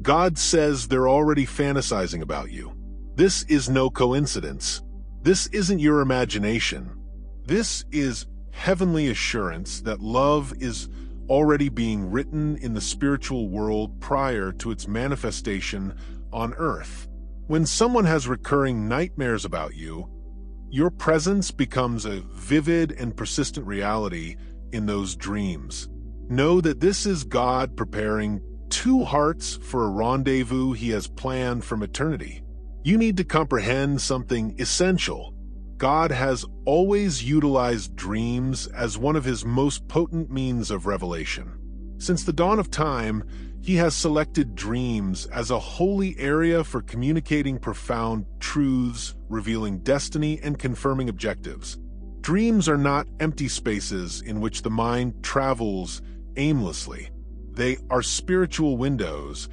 God says they're already fantasizing about you. This is no coincidence. This isn't your imagination. This is heavenly assurance that love is already being written in the spiritual world prior to its manifestation on earth. When someone has recurring nightmares about you, your presence becomes a vivid and persistent reality in those dreams. Know that this is God preparing two hearts for a rendezvous he has planned from eternity. You need to comprehend something essential. God has always utilized dreams as one of his most potent means of revelation. Since the dawn of time, he has selected dreams as a holy area for communicating profound truths, revealing destiny, and confirming objectives. Dreams are not empty spaces in which the mind travels aimlessly. They are spiritual windows,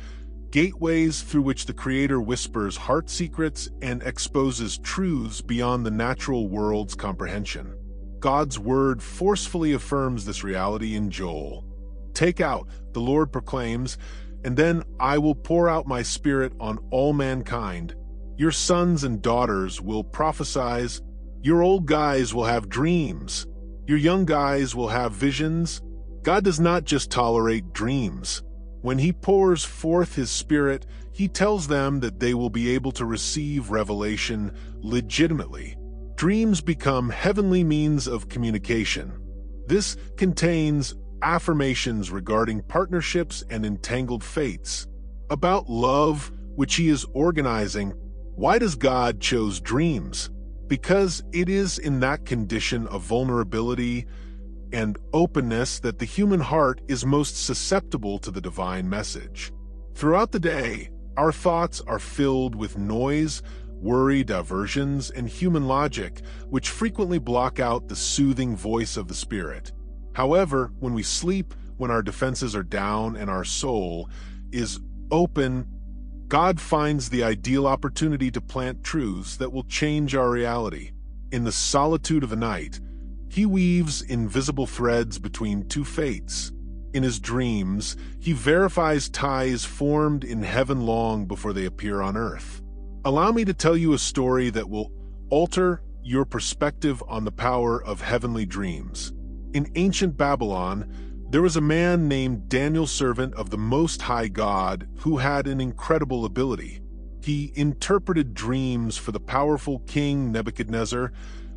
gateways through which the Creator whispers heart secrets and exposes truths beyond the natural world's comprehension. God's word forcefully affirms this reality in Joel. "Take out," the Lord proclaims, "and then I will pour out my spirit on all mankind. Your sons and daughters will prophesy. Your old guys will have dreams. Your young guys will have visions." God does not just tolerate dreams. When he pours forth his spirit, he tells them that they will be able to receive revelation legitimately. Dreams become heavenly means of communication. This contains affirmations regarding partnerships and entangled fates. About love, which he is organizing. Why does God choose dreams? Because it is in that condition of vulnerability and openness that the human heart is most susceptible to the divine message. Throughout the day, our thoughts are filled with noise, worry, diversions, and human logic, which frequently block out the soothing voice of the Spirit. However, when we sleep, when our defenses are down and our soul is open, God finds the ideal opportunity to plant truths that will change our reality. In the solitude of the night, he weaves invisible threads between two fates. In his dreams, he verifies ties formed in heaven long before they appear on earth. Allow me to tell you a story that will alter your perspective on the power of heavenly dreams. In ancient Babylon, there was a man named Daniel, servant of the Most High God, who had an incredible ability. He interpreted dreams for the powerful King Nebuchadnezzar,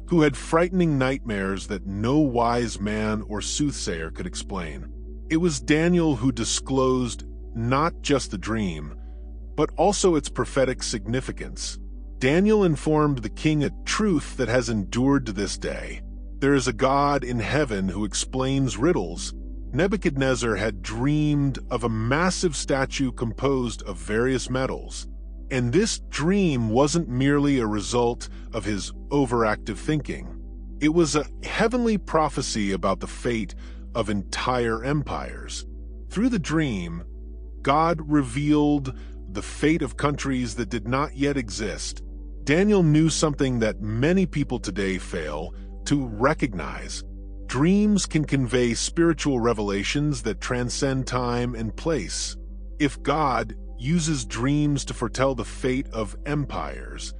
who had frightening nightmares that no wise man or soothsayer could explain. It was Daniel who disclosed not just the dream, but also its prophetic significance. Daniel informed the king a truth that has endured to this day. There is a God in heaven who explains riddles. Nebuchadnezzar had dreamed of a massive statue composed of various metals. And this dream wasn't merely a result of his overactive thinking. It was a heavenly prophecy about the fate of entire empires. Through the dream, God revealed the fate of countries that did not yet exist. Daniel knew something that many people today fail to recognize. Dreams can convey spiritual revelations that transcend time and place. If God uses dreams to foretell the fate of empires,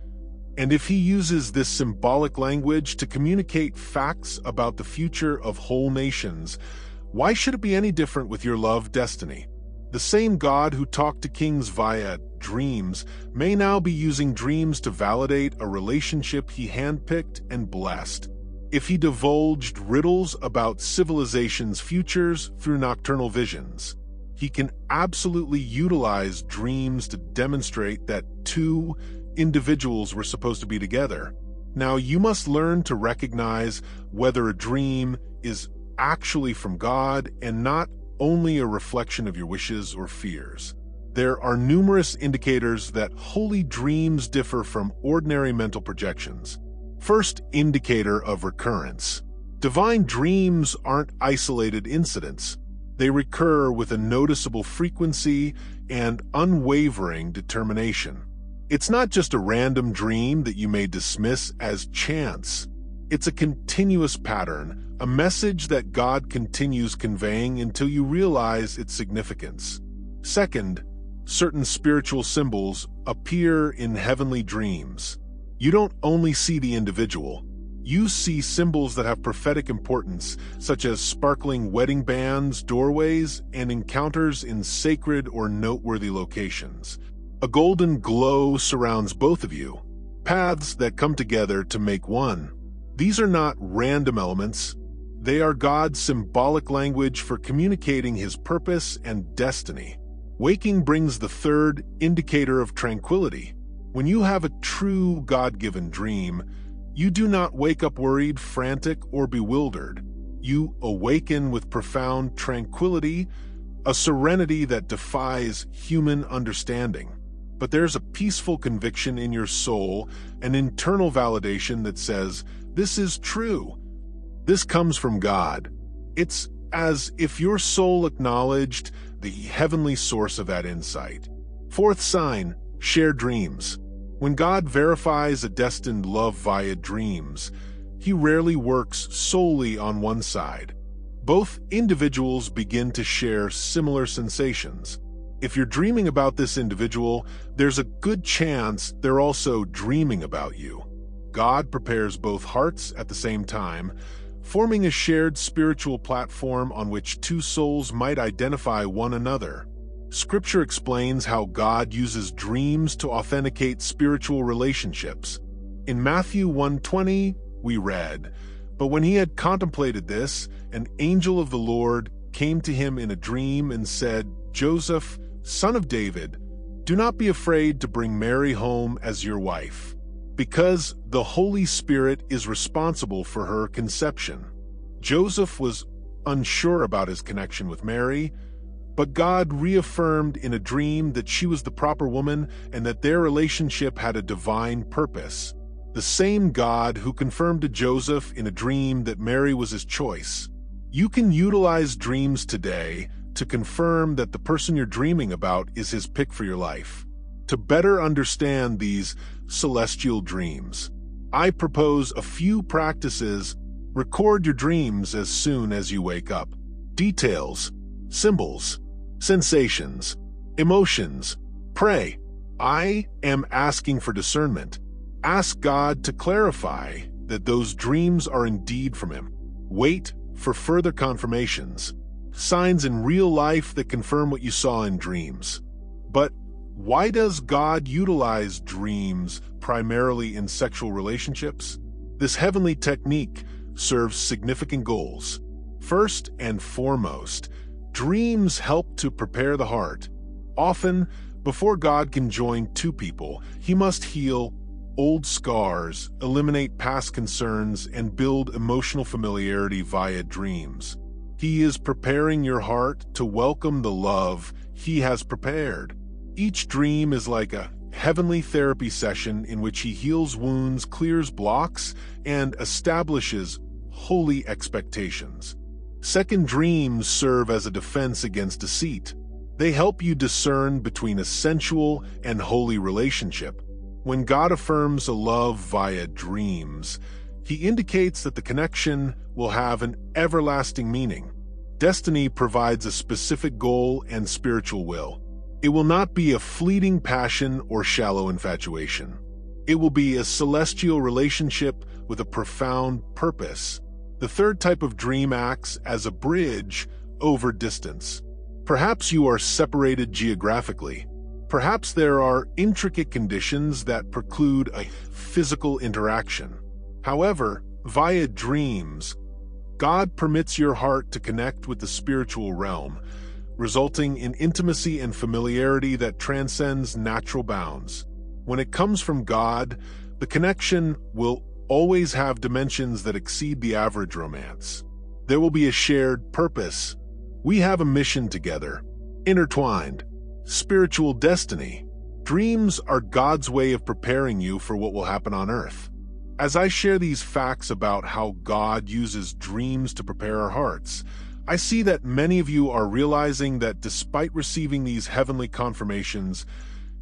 and if he uses this symbolic language to communicate facts about the future of whole nations, why should it be any different with your love destiny? The same God who talked to kings via dreams may now be using dreams to validate a relationship he handpicked and blessed. If he divulged riddles about civilization's futures through nocturnal visions, he can absolutely utilize dreams to demonstrate that two individuals were supposed to be together. Now, you must learn to recognize whether a dream is actually from God and not only a reflection of your wishes or fears. There are numerous indicators that holy dreams differ from ordinary mental projections. First indicator of recurrence. Divine dreams aren't isolated incidents. They recur with a noticeable frequency and unwavering determination. It's not just a random dream that you may dismiss as chance. It's a continuous pattern, a message that God continues conveying until you realize its significance. Second, certain spiritual symbols appear in heavenly dreams. You don't only see the individual. You see symbols that have prophetic importance, such as sparkling wedding bands, doorways, and encounters in sacred or noteworthy locations. A golden glow surrounds both of you, paths that come together to make one. These are not random elements. They are God's symbolic language for communicating His purpose and destiny. Waking brings the third indicator of tranquility. When you have a true God-given dream, you do not wake up worried, frantic, or bewildered. You awaken with profound tranquility, a serenity that defies human understanding. But there's a peaceful conviction in your soul, an internal validation that says, "This is true. This comes from God." It's as if your soul acknowledged the heavenly source of that insight. Fourth sign, shared dreams. When God verifies a destined love via dreams, He rarely works solely on one side. Both individuals begin to share similar sensations. If you're dreaming about this individual, there's a good chance they're also dreaming about you. God prepares both hearts at the same time, forming a shared spiritual platform on which two souls might identify one another. Scripture explains how God uses dreams to authenticate spiritual relationships. In Matthew 1:20, we read, "But when he had contemplated this, an angel of the Lord came to him in a dream and said, 'Joseph, son of David, do not be afraid to bring Mary home as your wife, because the Holy Spirit is responsible for her conception.'" Joseph was unsure about his connection with Mary, but God reaffirmed in a dream that she was the proper woman and that their relationship had a divine purpose. The same God who confirmed to Joseph in a dream that Mary was his choice. You can utilize dreams today to confirm that the person you're dreaming about is His pick for your life. To better understand these celestial dreams, I propose a few practices. Record your dreams as soon as you wake up. Details, symbols, sensations, emotions. Pray. I am asking for discernment. Ask God to clarify that those dreams are indeed from Him. Wait for further confirmations. Signs in real life that confirm what you saw in dreams. But why does God utilize dreams primarily in sexual relationships? This heavenly technique serves significant goals. First and foremost, dreams help to prepare the heart. Often, before God can join two people, He must heal old scars, eliminate past concerns, and build emotional familiarity via dreams. He is preparing your heart to welcome the love He has prepared. Each dream is like a heavenly therapy session in which He heals wounds, clears blocks, and establishes holy expectations. Second, dreams serve as a defense against deceit. They help you discern between a sensual and holy relationship. When God affirms a love via dreams, He indicates that the connection will have an everlasting meaning. Destiny provides a specific goal and spiritual will. It will not be a fleeting passion or shallow infatuation. It will be a celestial relationship with a profound purpose. The third type of dream acts as a bridge over distance. Perhaps you are separated geographically. Perhaps there are intricate conditions that preclude a physical interaction. However, via dreams, God permits your heart to connect with the spiritual realm, resulting in intimacy and familiarity that transcends natural bounds. When it comes from God, the connection will always have dimensions that exceed the average romance. There will be a shared purpose. We have a mission together, intertwined. Spiritual destiny. Dreams are God's way of preparing you for what will happen on earth. As I share these facts about how God uses dreams to prepare our hearts, I see that many of you are realizing that despite receiving these heavenly confirmations,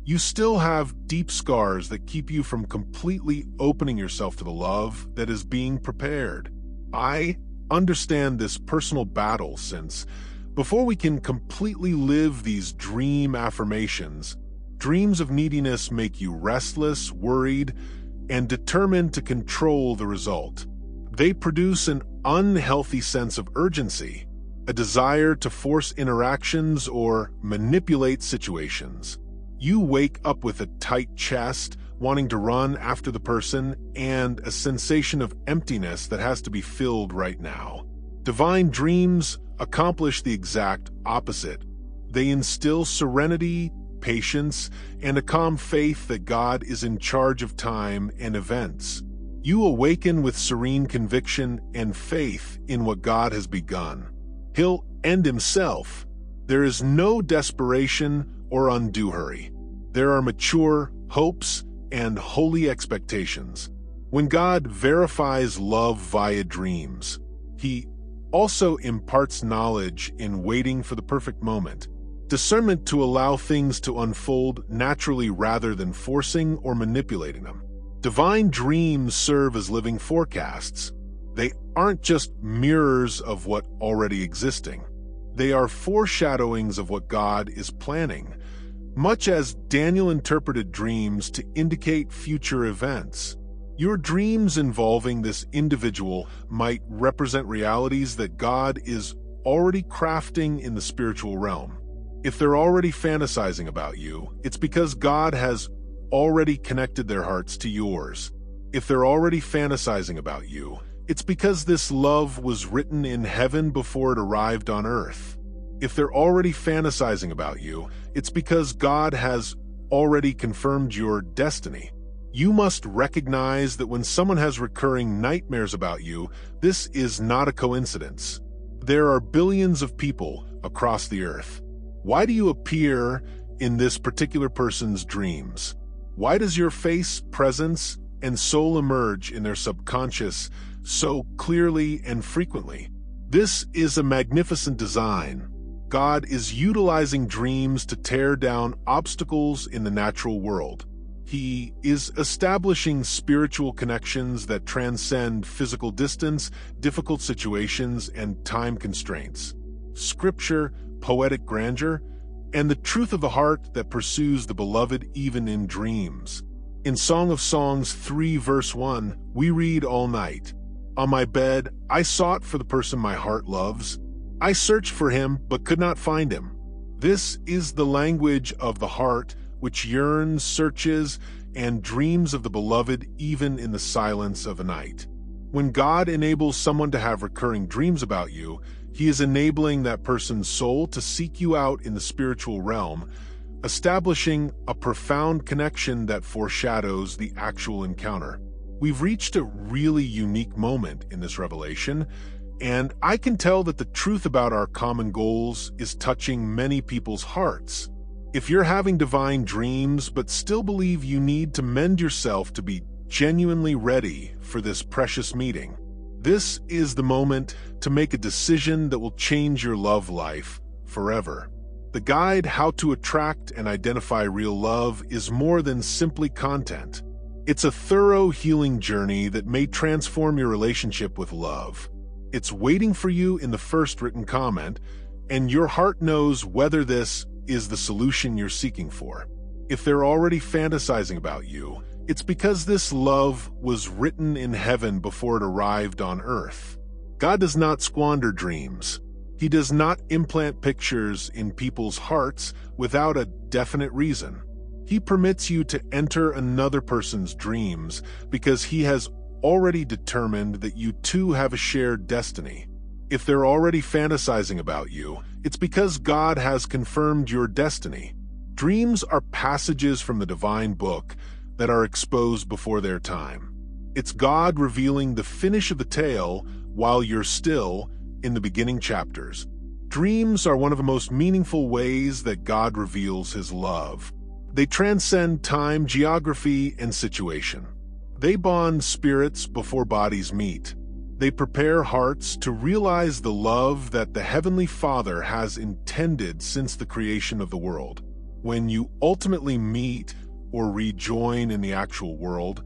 you still have deep scars that keep you from completely opening yourself to the love that is being prepared. I understand this personal battle since Before we can completely live these dream affirmations, dreams of neediness make you restless, worried, and determined to control the result. They produce an unhealthy sense of urgency, a desire to force interactions or manipulate situations. You wake up with a tight chest, wanting to run after the person, and a sensation of emptiness that has to be filled right now. Divine dreams accomplish the exact opposite. They instill serenity, patience, and a calm faith that God is in charge of time and events. You awaken with serene conviction and faith in what God has begun. He'll end himself. There is no desperation or undue hurry. There are mature hopes and holy expectations. When God verifies love via dreams, he also imparts knowledge in waiting for the perfect moment, discernment to allow things to unfold naturally rather than forcing or manipulating them. Divine dreams serve as living forecasts. They aren't just mirrors of what already existing. They are foreshadowings of what God is planning, much as Daniel interpreted dreams to indicate future events. Your dreams involving this individual might represent realities that God is already crafting in the spiritual realm. If they're already fantasizing about you, it's because God has already connected their hearts to yours. If they're already fantasizing about you, it's because this love was written in heaven before it arrived on earth. If they're already fantasizing about you, it's because God has already confirmed your destiny. You must recognize that when someone has recurring nightmares about you, this is not a coincidence. There are billions of people across the earth. Why do you appear in this particular person's dreams? Why does your face, presence, and soul emerge in their subconscious so clearly and frequently? This is a magnificent design. God is utilizing dreams to tear down obstacles in the natural world. He is establishing spiritual connections that transcend physical distance, difficult situations, and time constraints. Scripture, poetic grandeur, and the truth of the heart that pursues the beloved even in dreams. In Song of Songs 3 verse 1, we read all night, "On my bed, I sought for the person my heart loves. I searched for him, but could not find him." This is the language of the heart, which yearns, searches, and dreams of the beloved even in the silence of a night. When God enables someone to have recurring dreams about you, he is enabling that person's soul to seek you out in the spiritual realm, establishing a profound connection that foreshadows the actual encounter. We've reached a really unique moment in this revelation, and I can tell that the truth about our common goals is touching many people's hearts. If you're having divine dreams but still believe you need to mend yourself to be genuinely ready for this precious meeting, this is the moment to make a decision that will change your love life forever. The guide, How to Attract and Identify Real Love, is more than simply content. It's a thorough healing journey that may transform your relationship with love. It's waiting for you in the first written comment, and your heart knows whether this is the solution you're seeking for. If they're already fantasizing about you, it's because this love was written in heaven before it arrived on earth. God does not squander dreams. He does not implant pictures in people's hearts without a definite reason. He permits you to enter another person's dreams because he has already determined that you two have a shared destiny. If they're already fantasizing about you, it's because God has confirmed your destiny. Dreams are passages from the divine book that are exposed before their time. It's God revealing the finish of the tale while you're still in the beginning chapters. Dreams are one of the most meaningful ways that God reveals his love. They transcend time, geography, and situation. They bond spirits before bodies meet. They prepare hearts to realize the love that the Heavenly Father has intended since the creation of the world. When you ultimately meet or rejoin in the actual world,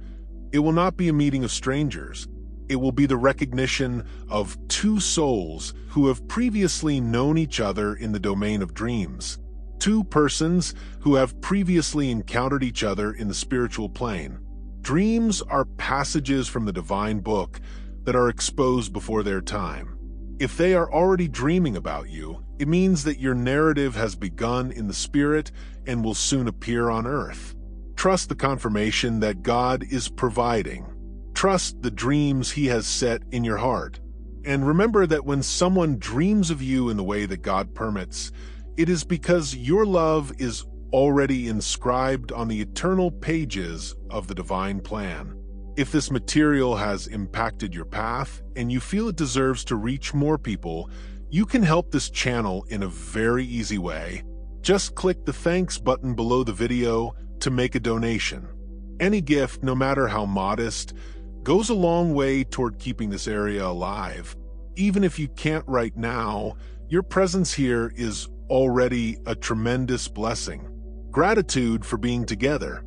it will not be a meeting of strangers. It will be the recognition of two souls who have previously known each other in the domain of dreams. Two persons who have previously encountered each other in the spiritual plane. Dreams are passages from the divine book that are exposed before their time. If they are already dreaming about you, it means that your narrative has begun in the spirit and will soon appear on earth. Trust the confirmation that God is providing. Trust the dreams He has set in your heart. And remember that when someone dreams of you in the way that God permits, it is because your love is already inscribed on the eternal pages of the divine plan. If this material has impacted your path and you feel it deserves to reach more people, you can help this channel in a very easy way. Just click the thanks button below the video to make a donation. Any gift, no matter how modest, goes a long way toward keeping this area alive. Even if you can't right now, your presence here is already a tremendous blessing. Gratitude for being together.